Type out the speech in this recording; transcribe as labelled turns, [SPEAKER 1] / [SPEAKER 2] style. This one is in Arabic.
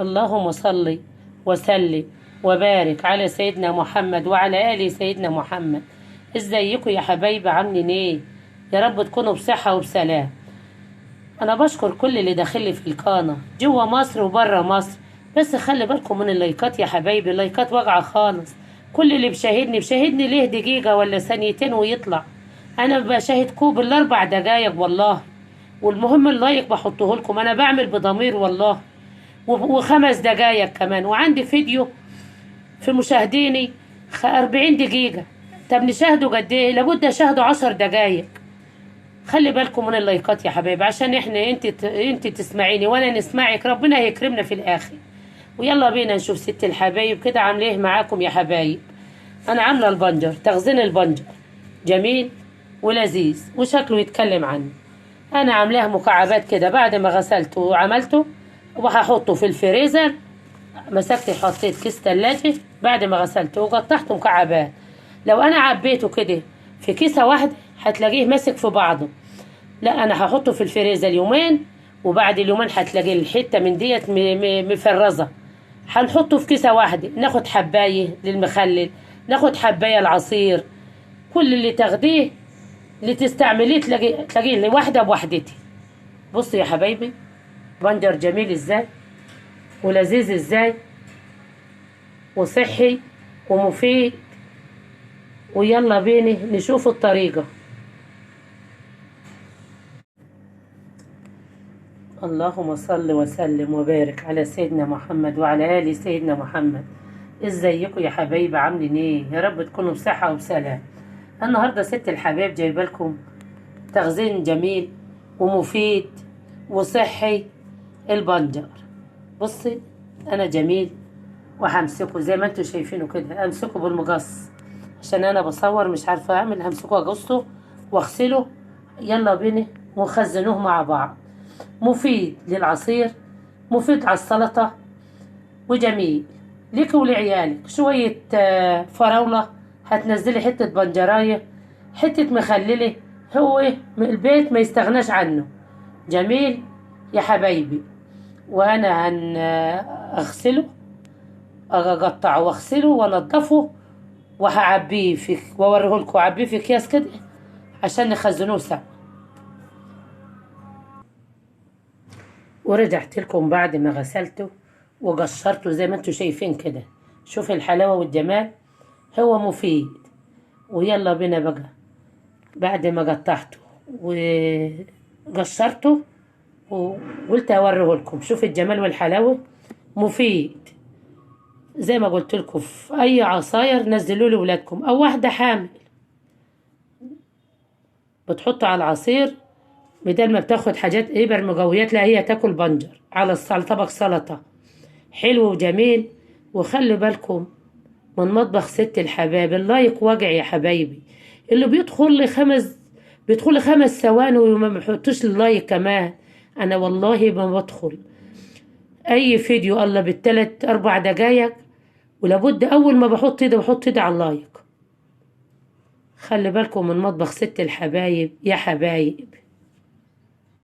[SPEAKER 1] اللهم صل وسلم وبارك على سيدنا محمد وعلى آل سيدنا محمد. ازيكم يا حبايبي، عاملين ايه؟ يا رب تكونوا بصحة وبسلام. انا بشكر كل اللي داخل في القناة جوه مصر وبره مصر، بس خلي بالكم من اللايكات يا حبايبي، اللايكات واجعة خالص. كل اللي بشاهدني ليه دقيقة ولا ثانيتين ويطلع. انا بشاهدكم بالاربع دقايق والله، والمهم اللايك بحطه لكم، انا بعمل بضمير والله. وخمس دقايق كمان، وعندي فيديو في مشاهديني 40 دقيقة. طب نشاهده قد ايه؟ لابد اشاهده 10 دقايق. خلي بالكم من اللايكات يا حبايبي، عشان احنا انت تسمعيني وانا نسمعك، ربنا هيكرمنا في الاخر. ويلا بينا نشوف ست الحبايب كده عامله ايه معاكم يا حبايب. انا عامله البنجر، تخزين البنجر جميل ولذيذ وشكله يتكلم عنه. انا عاملاه مكعبات كده بعد ما غسلته وعملته، وهحطه في الفريزر. مسكت حطيت كيس تلاجة بعد ما غسلته وقطعته مكعبات. لو انا عبيته كده في كيسة واحدة هتلاقيه ماسك في بعضه. لا، انا هحطه في الفريزر يومين، وبعد اليومين هتلاقي الحتة من ديت مفرزة. هنحطه في كيسة واحدة، ناخد حباية للمخلل، ناخد حباية العصير، كل اللي تاخديه اللي تستعمليه تلاقيه لواحدة بوحدتي. بصوا يا حبايبي، بنجر جميل ازاي ولذيذ ازاي وصحي ومفيد. ويلا بينا نشوف الطريقة. اللهم صل وسلم وبارك على سيدنا محمد وعلى آل سيدنا محمد. ازيكم يا حبايبي، عاملين ايه؟ يا رب تكونوا بصحة وبسلام. النهاردة ست الحبايب جايبه لكم تخزين جميل ومفيد وصحي، البنجر. بصي، انا جميل وهمسكه زي ما انتوا شايفينه كده، امسكه بالمقص عشان انا بصور مش عارفه اعمل. همسكه اقصه واغسله. يلا بينا ونخزنوه مع بعض. مفيد للعصير، مفيد على السلطه، وجميل ليك ولعيالك. شويه فراوله، هتنزلي حته بنجرايه، حته مخلله. هو البيت ما يستغناش عنه. جميل يا حبايبي. وانا اغسله، اقطعه واغسله وانضفه، وهعبيه في واوريه لكم، اعبيه في اكياس كده عشان نخزنوه سوا. ورجعت لكم بعد ما غسلته وقشرته زي ما انتوا شايفين كده. شوف الحلاوة والجمال، هو مفيد. ويلا بينا بقى، بعد ما قطعته وقشرته وقلت اوريه لكم. شوف الجمال والحلاوة، مفيد زي ما قلت لكم. في اي عصاير نزلوا لي ولادكم او واحدة حامل بتحطه على العصير، بدل ما بتاخد حاجات ابر مقويات، لا هي تاكل بنجر على طبق سلطة حلو وجميل. وخلي بالكم من مطبخ ست الحباب، اللايك وجع يا حبايبي. اللي بيدخل لي 5 ثواني وما بيحطوش اللايك كمان. انا والله ما بدخل اي فيديو الا بالثلاث 4 دقايق، ولابد اول ما بحط ايدي على اللايك. خلي بالكم من مطبخ ست الحبايب يا حبايب.